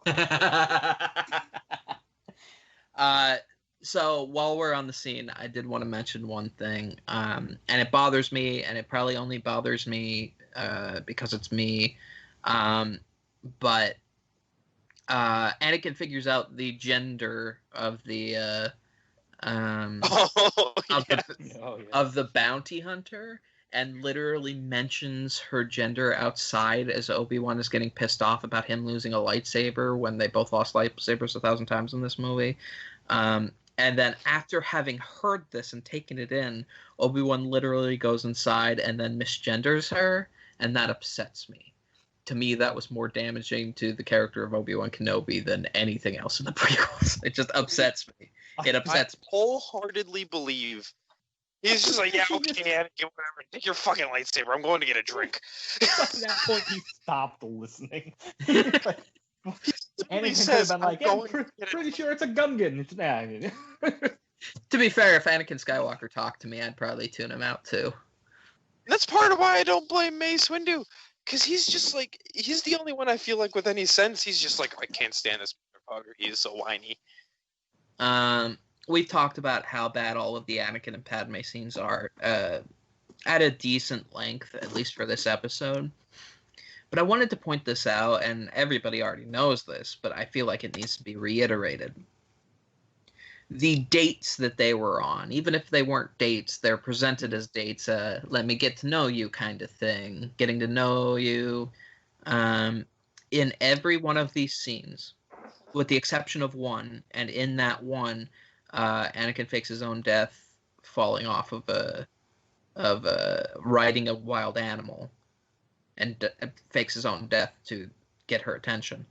So while we're on the scene, I did want to mention one thing, and it bothers me, and it probably only bothers me because it's me, but Anakin figures out the gender of the Oh, of, yeah. of the bounty hunter, and literally mentions her gender outside as Obi-Wan is getting pissed off about him losing a lightsaber when they both lost lightsabers 1,000 times in this movie. And then after having heard this and taken it in, Obi-Wan literally goes inside and then misgenders her, and that upsets me. To me, that was more damaging to the character of Obi-Wan Kenobi than anything else in the prequels. It just upsets me. It upsets me. I wholeheartedly believe he's just like, yeah, okay, Anakin, whatever. Take your fucking lightsaber. I'm going to get a drink. At that point, he stopped listening. He Anakin says, could have been I'm like, going yeah, pretty sure it's a Gungan. It's To be fair, if Anakin Skywalker talked to me, I'd probably tune him out too. That's part of why I don't blame Mace Windu. Because he's just like, he's the only one I feel like with any sense. He's just like, I can't stand this motherfucker. He is so whiny. We've talked about how bad all of the Anakin and Padme scenes are at a decent length, at least for this episode. But I wanted to point this out, and everybody already knows this, but I feel like it needs to be reiterated. The dates that they were on, even if they weren't dates, they're presented as dates, let me get to know you kind of thing, getting to know you. In every one of these scenes, with the exception of one, and in that one, Anakin fakes his own death falling off of riding a wild animal, and fakes his own death to get her attention.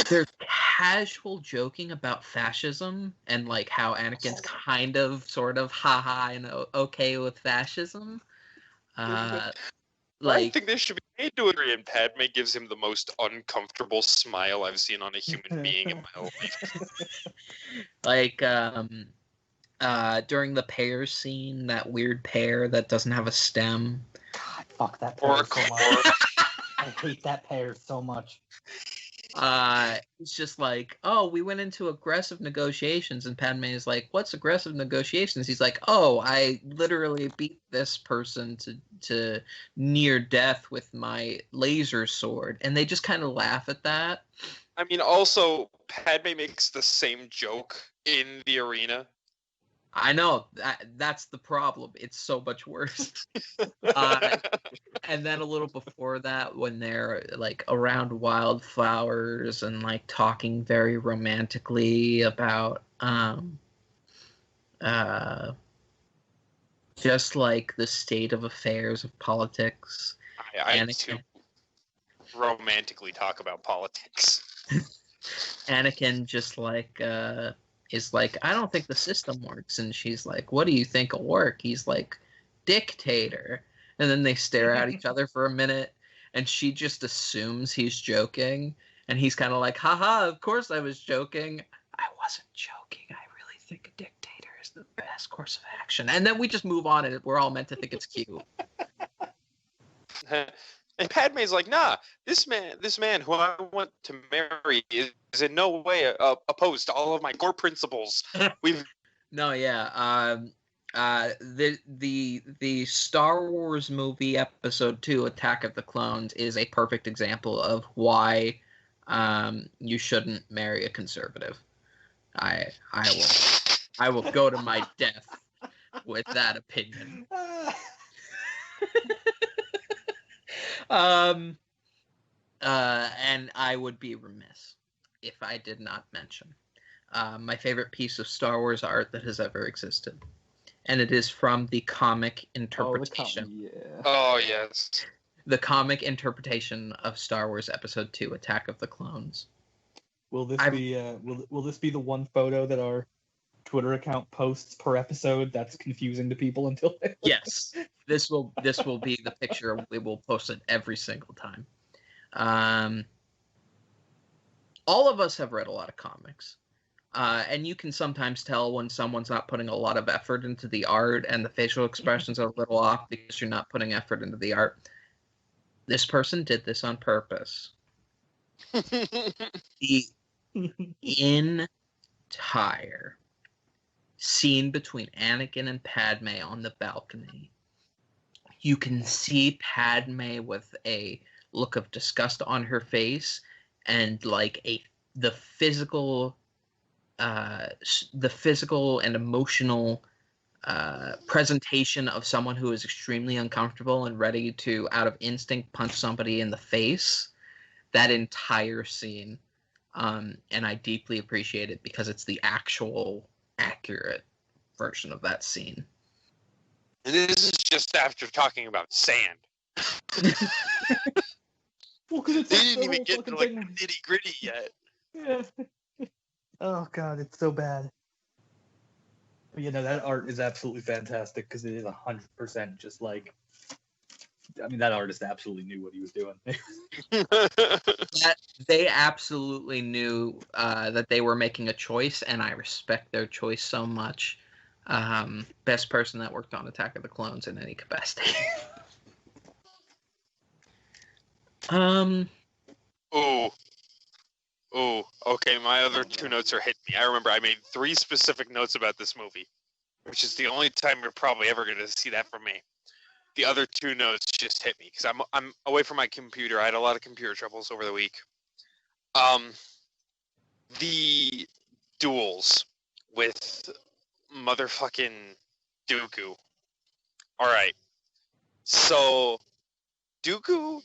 There's casual joking about fascism and like how Anakin's kind of, sort of, haha, and okay with fascism. I Like, think this should be made to agree, and Padme gives him the most uncomfortable smile I've seen on a human being in my life. like, during the pear scene, that weird pear that doesn't have a stem. God, fuck that pear so much. I hate that pear so much. It's just like, oh, we went into aggressive negotiations, and Padme is like, what's aggressive negotiations? He's like, oh, I literally beat this person to near death with my laser sword, and they just kind of laugh at that. I mean, also, Padme makes the same joke in the arena. I know, that's the problem. It's so much worse. And then a little before that, when they're like around wildflowers and like talking very romantically about just like the state of affairs of politics. I too romantically talk about politics. Anakin just like is like, I don't think the system works, and she's like, what do you think will work? He's like, dictator. And then they stare at each other for a minute, and she just assumes he's joking, and he's kind of like, haha, of course I was joking. I wasn't joking. I really think a dictator is the best course of action. And then we just move on, and we're all meant to think it's cute. And Padme's like, nah, this man who I want to marry is in no way opposed to all of my core principles. No, yeah. The Star Wars movie Episode 2, Attack of the Clones, is a perfect example of why you shouldn't marry a conservative. I will go to my death with that opinion. And I would be remiss if I did not mention my favorite piece of Star Wars art that has ever existed. And it is from the comic interpretation. Oh, yes. The comic interpretation of Star Wars Episode 2, Attack of the Clones. Will this be will this be the one photo that our Twitter account posts per episode that's confusing to people until Yes. This will be the picture. We will post it every single time. All of us have read a lot of comics. And you can sometimes tell when someone's not putting a lot of effort into the art and the facial expressions are a little off because you're not putting effort into the art. This person did this on purpose. The entire scene between Anakin and Padme on the balcony, you can see Padme with a look of disgust on her face and like the physical the physical and emotional presentation of someone who is extremely uncomfortable and ready to, out of instinct, punch somebody in the face. That entire scene. And I deeply appreciate it because it's the actual accurate version of that scene. And this is just after talking about sand. Well, because they didn't even get to like the nitty gritty yet. Yeah. Oh god, it's so bad. But you know, that art is absolutely fantastic because it is 100% just like. I mean, that artist absolutely knew what he was doing. They absolutely knew that they were making a choice, and I respect their choice so much. Best person that worked on Attack of the Clones in any capacity. Ooh, okay, my other two notes are hitting me. I remember I made 3 specific notes about this movie, which is the only time you're probably ever going to see that from me. The other 2 notes just hit me, because I'm away from my computer. I had a lot of computer troubles over the week. The duels with motherfucking Dooku. Alright, so Dooku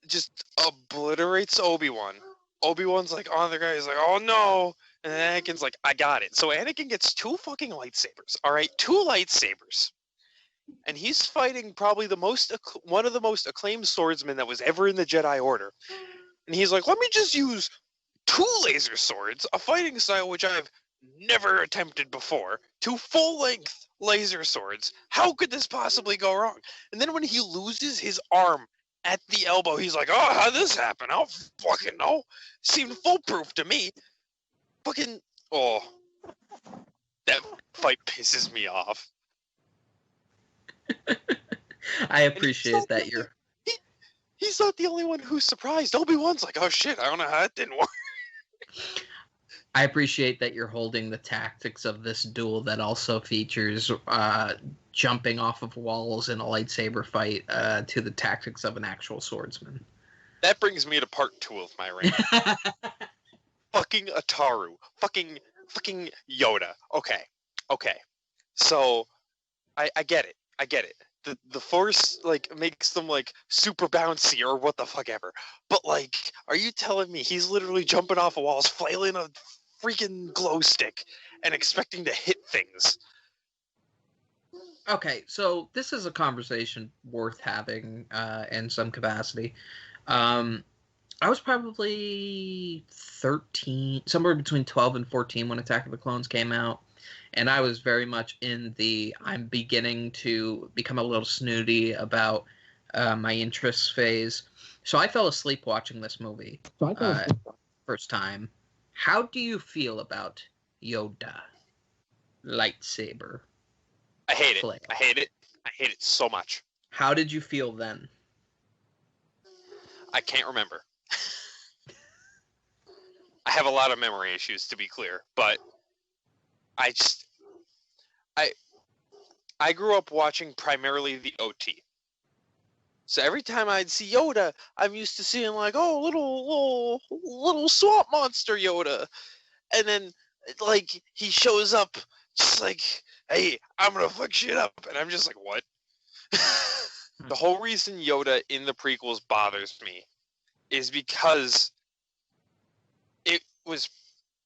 just obliterates Obi-Wan. Obi-Wan's like on the guy. He's like, oh no. And then Anakin's like, I got it. So Anakin gets 2 fucking lightsabers. All right, 2 lightsabers. And he's fighting probably one of the most acclaimed swordsmen that was ever in the Jedi Order. And he's like, let me just use 2 laser swords, a fighting style which I've never attempted before. 2 full-length laser swords. How could this possibly go wrong? And then when he loses his arm at the elbow, he's like, oh, how'd this happen? I don't fucking know. Seemed foolproof to me. Fucking, oh. That fight pisses me off. I appreciate that you're... He's not the only one who's surprised. Obi-Wan's like, oh shit, I don't know how that didn't work. I appreciate that you're holding the tactics of this duel that also features jumping off of walls in a lightsaber fight to the tactics of an actual swordsman. That brings me to part 2 of my rant. Fucking Ataru. Fucking Yoda. Okay. So, I get it. The Force, like, makes them, like, super bouncy or what the fuck ever. But, like, are you telling me he's literally jumping off of walls, flailing a freaking glow stick, and expecting to hit things? Okay, so this is a conversation worth having in some capacity. I was probably 13, somewhere between 12 and 14 when Attack of the Clones came out. And I was very much in I'm beginning to become a little snooty about my interests phase. So I fell asleep watching this movie first time. How do you feel about Yoda lightsaber? I hate it. Flare? I hate it so much. How did you feel then? I can't remember. I have a lot of memory issues, to be clear, but I grew up watching primarily the OT. So every time I'd see Yoda, I'm used to seeing like, oh, little swamp monster Yoda. And then like he shows up just like, hey, I'm gonna fuck shit up. And I'm just like, what? The whole reason Yoda in the prequels bothers me is because it was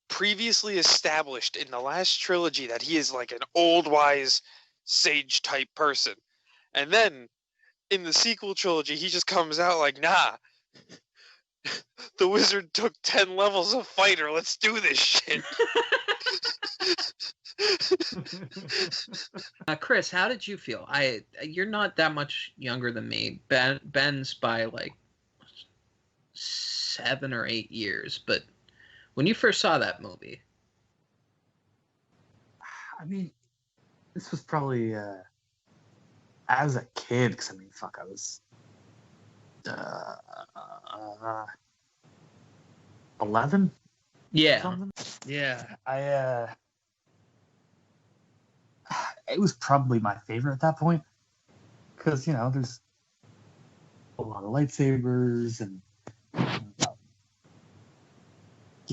previously established in the last trilogy that he is like an old wise sage type person. And then in the sequel trilogy, he just comes out like, nah, the wizard took 10 levels of fighter. Let's do this shit. Chris, how did you feel? You're not that much younger than me. Ben's by like 7 or 8 years, but when you first saw that movie, I mean, this was probably as a kid, because I mean, fuck, I was 11. Yeah, something? yeah. It was probably my favorite at that point, because you know, there's a lot of lightsabers and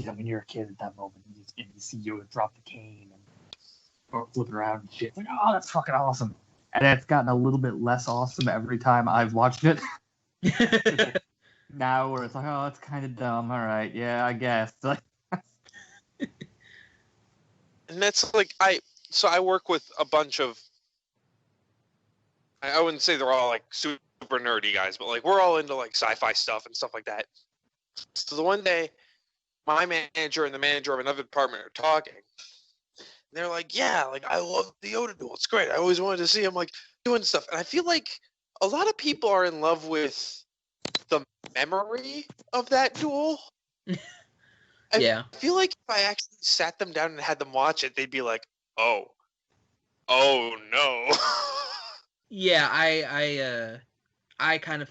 when you're a kid at that moment, and you see Yoda drop the cane and or flip it around and shit. It's like, oh, that's fucking awesome. And it's gotten a little bit less awesome every time I've watched it. Now, where it's like, oh, that's kind of dumb. All right, yeah, I guess. And that's like I work with a bunch of. I wouldn't say they're all like super nerdy guys, but like we're all into like sci-fi stuff and stuff like that. So the one day, my manager and the manager of another department are talking. And they're like, "Yeah, like I love the Yoda duel. It's great. I always wanted to see him like doing stuff." And I feel like a lot of people are in love with the memory of that duel. Yeah. I feel like if I actually sat them down and had them watch it, they'd be like, "Oh no." Yeah, I kind of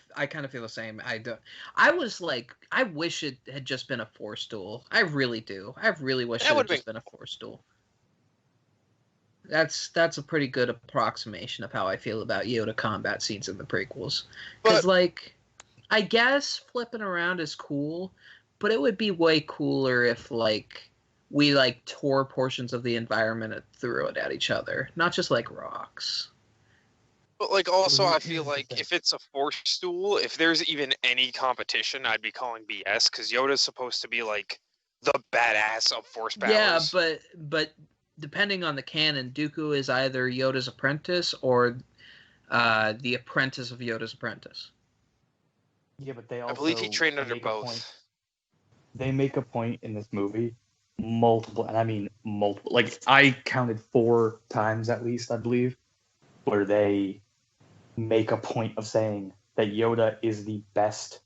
feel the same. I was like, I wish it had just been a Force duel. I really do. I really wish it had just been a Force duel. That's a pretty good approximation of how I feel about Yoda combat scenes in the prequels. Because, like, I guess flipping around is cool, but it would be way cooler if, like, we, like, tore portions of the environment and threw it at each other. Not just, like, rocks. But, like, also, I feel like if it's a Force duel, if there's even any competition, I'd be calling BS, because Yoda's supposed to be, like, the badass of Force powers. Yeah, but depending on the canon, Dooku is either Yoda's apprentice or the apprentice of Yoda's apprentice. Yeah, but they also... I believe he trained under both. They make a point in this movie, multiple, and I mean multiple, like, I counted 4 times at least, I believe, where they make a point of saying that Yoda is the best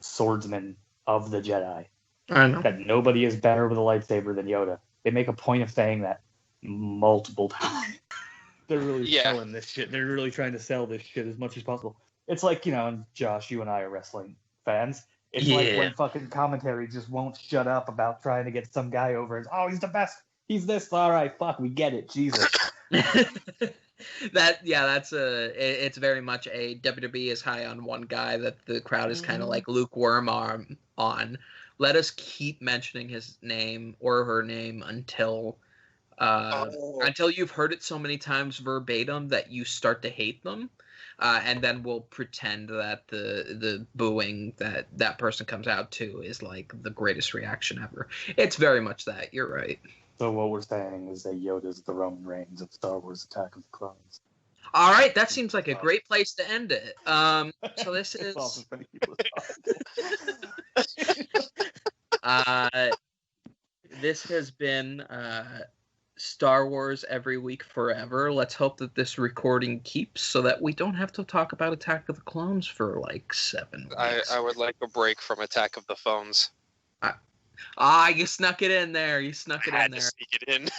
swordsman of the Jedi. I know. That nobody is better with a lightsaber than Yoda. They make a point of saying that multiple times. They're really selling this shit. They're really trying to sell this shit as much as possible. It's like, and Josh, you and I are wrestling fans. It's like when fucking commentary just won't shut up about trying to get some guy over and, oh, he's the best. He's this. All right, fuck, we get it. Jesus. It's very much a WWE is high on one guy that the crowd is kind of like lukewarm on. Let us keep mentioning his name or her name until you've heard it so many times verbatim that you start to hate them, and then we'll pretend that the booing that person comes out to is like the greatest reaction ever. It's very much that. You're right. So what we're saying is that Yoda's the Roman Reigns of Star Wars Attack of the Clones. All right, that seems like a great place to end it. So this is... this has been Star Wars Every Week Forever. Let's hope that this recording keeps so that we don't have to talk about Attack of the Clones for like 7 weeks. I would like a break from Attack of the Phones. You snuck it in there. You snuck it in there. To sneak it in.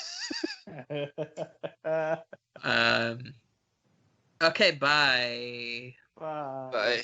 Okay, bye. Bye. Bye.